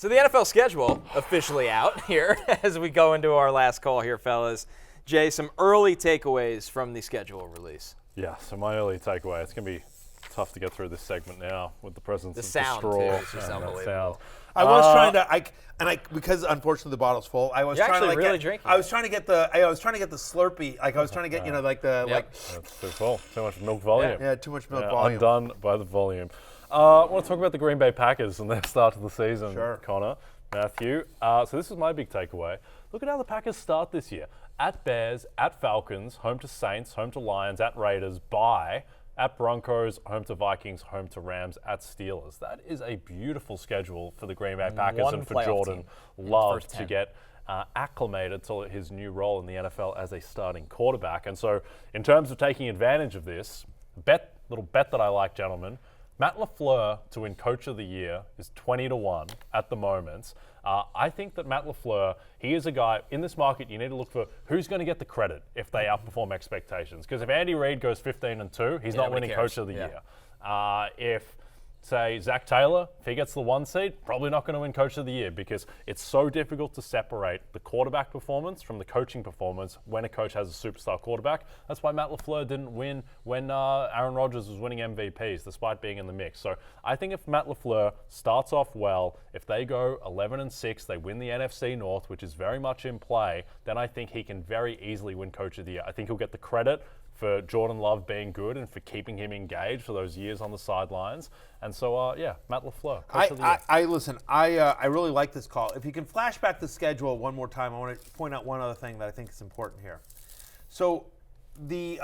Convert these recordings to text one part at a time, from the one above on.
So the NFL schedule officially out here as we go into our last call here, fellas. Jay, some early takeaways from the schedule release. Yeah, so my early takeaway, it's going to be tough to get through this segment now with the presence of sound, the straw. too, is just unbelievable. I was trying to, because unfortunately the bottle's full. I was You're trying actually to really drinking. I was trying to get the Slurpee. Like I was trying to get That's too full. Too much milk volume. Yeah, too much milk volume. Undone by the volume. I want to talk about the Green Bay Packers and their start to the season, Connor, Matthew. So this is my big takeaway. Look at how the Packers start this year. At Bears, at Falcons, home to Saints, home to Lions, at Raiders, bye. At Broncos, home to Vikings, home to Rams, at Steelers. That is a beautiful schedule for the Green Bay Packers and for Jordan Love to get acclimated to his new role in the NFL as a starting quarterback. And so in terms of taking advantage of this, little bet that I like, gentlemen, Matt LaFleur to win Coach of the Year is 20-1 at the moment. I think that Matt LaFleur, he is a guy in this market. You need to look for who's going to get the credit if they outperform expectations. Because if Andy Reid goes 15-2, he's not winning Coach of the Year. If, say, Zach Taylor, if he gets the 1 seed, probably not going to win Coach of the Year because it's so difficult to separate the quarterback performance from the coaching performance when a coach has a superstar quarterback. That's why Matt LaFleur didn't win when Aaron Rodgers was winning MVPs, despite being in the mix. So I think if Matt LaFleur starts off well, if they go 11-6, they win the NFC North, which is very much in play, then I think he can very easily win Coach of the Year. I think he'll get the credit for Jordan Love being good and for keeping him engaged for those years on the sidelines. And so, Matt LaFleur, Coach of the Year. I really like this call. If you can flash back the schedule one more time, I want to point out one other thing that I think is important here. So the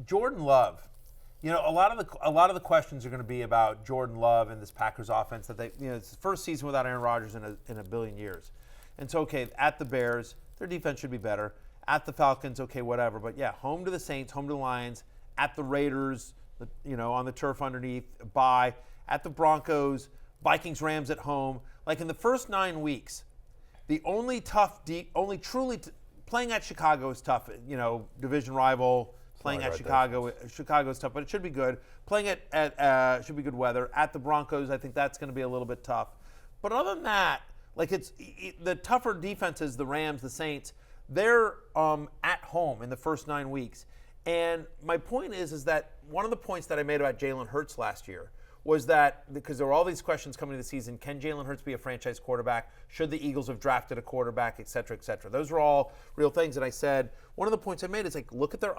Jordan Love, a lot of the questions are going to be about Jordan Love and this Packers offense that it's the first season without Aaron Rodgers in a billion years. And so, at the Bears, their defense should be better. At the Falcons, okay, whatever. But yeah, home to the Saints, home to the Lions, at the Raiders, on the turf underneath, bye. At the Broncos, Vikings, Rams at home. Like in the first 9 weeks, the only playing at Chicago is tough. Division rival, playing at Chicago is tough, but it should be good. Playing at should be good weather. At the Broncos, I think that's going to be a little bit tough. But other than that, like the tougher defenses, the Rams, the Saints, they're at home in the first 9 weeks. And my point is that one of the points that I made about Jalen Hurts last year was that because there were all these questions coming into the season, can Jalen Hurts be a franchise quarterback? Should the Eagles have drafted a quarterback, et cetera, et cetera? Those were all real things. And I said, one of the points I made is look at their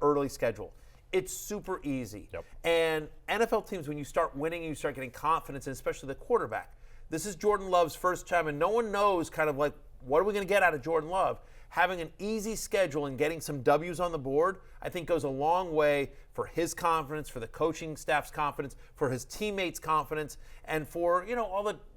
early schedule. It's super easy. Yep. And NFL teams, when you start winning, you start getting confidence, and especially the quarterback. This is Jordan Love's first time, and no one knows kind of what are we going to get out of Jordan Love? Having an easy schedule and getting some W's on the board, I think goes a long way for his confidence, for the coaching staff's confidence, for his teammates' confidence, and for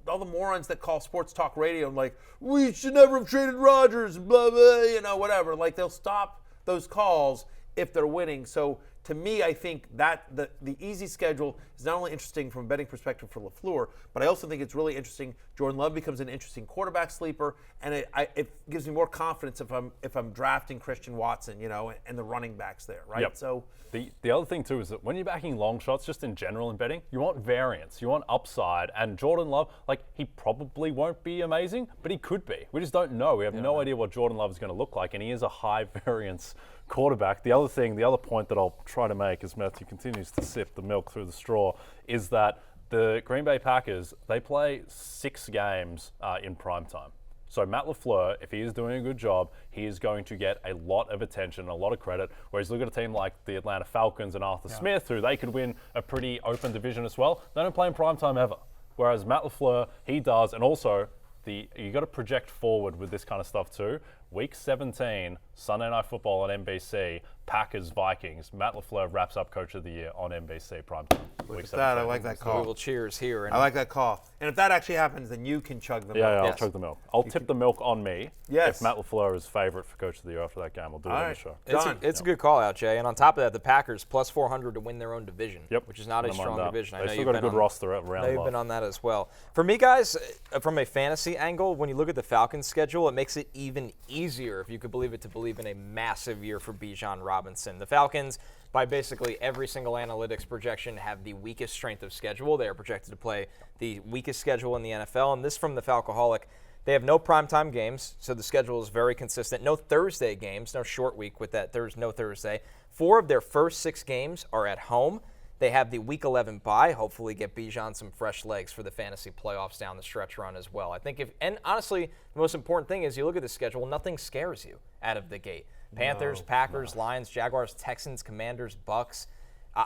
all the morons that call sports talk radio and we should never have traded Rodgers, blah blah, whatever. They'll stop those calls if they're winning. So to me, I think that the easy schedule is not only interesting from a betting perspective for LaFleur, but I also think it's really interesting. Jordan Love becomes an interesting quarterback sleeper, and it gives me more confidence if I'm drafting Christian Watson, and the running backs there, right? Yep. So the other thing too is that when you're backing long shots, just in general in betting, you want variance, you want upside, and Jordan Love, he probably won't be amazing, but he could be. We just don't know. We have no idea what Jordan Love is going to look like, and he is a high variance quarterback. The other point that I'll try to make as Matthew continues to sip the milk through the straw is that the Green Bay Packers, they play 6 games in primetime. So Matt LaFleur, if he is doing a good job, he is going to get a lot of attention, a lot of credit. Whereas look at a team like the Atlanta Falcons and Arthur Smith, who they could win a pretty open division as well. They don't play in primetime ever. Whereas Matt LaFleur, he does, and also you got to project forward with this kind of stuff too. Week 17, Sunday Night Football on NBC, Packers, Vikings. Matt LaFleur wraps up Coach of the Year on NBC primetime. Look at that. I like that call. We will cheers here. I like that call. And if that actually happens, then you can chug the milk. Yeah, I'll chug the milk. I'll tip the milk on me. Yes. If Matt LaFleur is favorite for Coach of the Year after that game, I'll do it on the show. It's a good call out, Jay. And on top of that, the Packers plus 400 to win their own division, which is not a strong division. They've still got a good roster around. They've been on that as well. For me, guys, from a fantasy angle, when you look at the Falcons schedule, it makes it even easier, if you could believe it, to believe in a massive year for Bijan Robinson. The Falcons, by basically every single analytics projection, have the weakest strength of schedule. They are projected to play the weakest schedule in the NFL. And this from the Falcoholic. They have no primetime games, so the schedule is very consistent. No Thursday games, no short week with that. There's no Thursday. 4 of their first 6 games are at home. They have the Week 11 bye, hopefully get Bijan some fresh legs for the fantasy playoffs down the stretch run as well. I think and honestly, the most important thing is you look at the schedule, nothing scares you out of the gate. Panthers, Packers, Lions, Jaguars, Texans, Commanders, Bucks.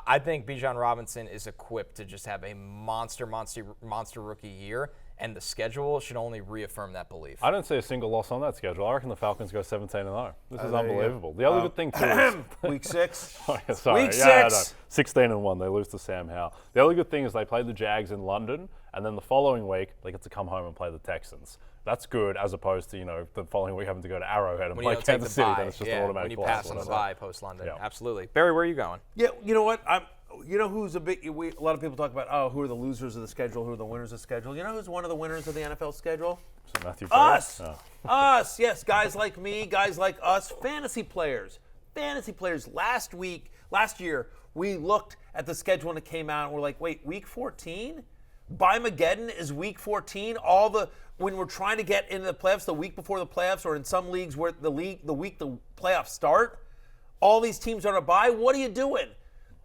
I think Bijan Robinson is equipped to just have a monster rookie year, and the schedule should only reaffirm that belief. I don't see a single loss on that schedule. I reckon the Falcons go 17-0. This is unbelievable. The other good thing too is Week 6. Oh, yeah, sorry. Week 6. 16-1. They lose to Sam Howell. The other good thing is they play the Jags in London, and then the following week they get to come home and play the Texans. That's good, as opposed to the following week having to go to Arrowhead and play Kansas City. Then it's just an automatic when you pass on the bye post London. Yeah. Absolutely. Barry, where are you going? Yeah, you know what? Who's a lot of people talk about, who are the losers of the schedule, who are the winners of the schedule. You know who's one of the winners of the NFL schedule? So Matthew Us! Oh. Us, yes, guys like me, guys like us, fantasy players. Fantasy players. Last year, we looked at the schedule and it came out and we're like, wait, week 14? Bimageddon is week 14? When we're trying to get into the playoffs the week before the playoffs, or in some leagues where the week the playoffs start, all these teams are on a bye. What are you doing?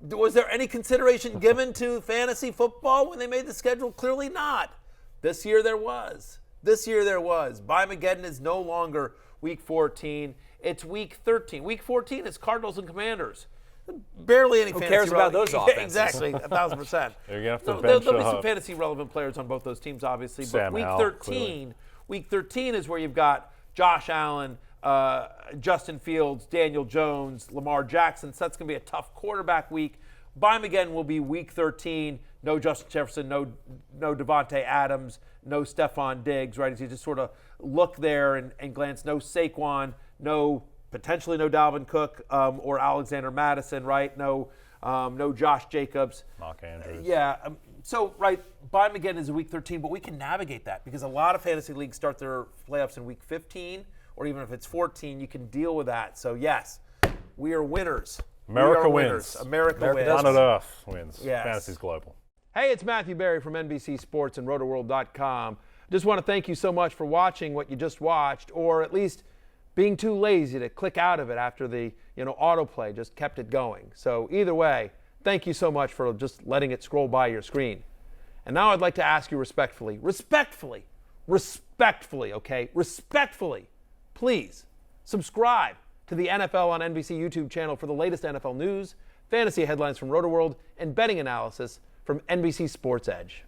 Was there any consideration given to fantasy football when they made the schedule? Clearly not. This year there was. Bimageddon is no longer week 14. It's week 13. Week 14 is Cardinals and Commanders. Barely any fantasy. Who cares about those offenses? Exactly, 1,000%. You're gonna have to There'll bench be some fantasy relevant players on both those teams, obviously. Sam But Howell, week 13 is where you've got Josh Allen, Justin Fields, Daniel Jones, Lamar Jackson. So that's going to be a tough quarterback week. Bimageddon will be week 13. No Justin Jefferson, no Devontae Adams, no Stephon Diggs, right? As you just sort of look there and glance, no Saquon, potentially no Dalvin Cook or Alexander Madison, right? No Josh Jacobs. Mark Andrews. Bimageddon is week 13, but we can navigate that because a lot of fantasy leagues start their playoffs in week 15, or even if it's 14, you can deal with that. So, yes, we are winners. America wins. America wins. Planet Earth wins. Yes. Fantasy's global. Hey, it's Matthew Berry from NBC Sports and RotoWorld.com. Just want to thank you so much for watching what you just watched, or at least being too lazy to click out of it after the autoplay just kept it going. So either way, thank you so much for just letting it scroll by your screen. And now I'd like to ask you respectfully, please subscribe to the NFL on NBC YouTube channel for the latest NFL news, fantasy headlines from RotoWorld, and betting analysis from NBC Sports Edge.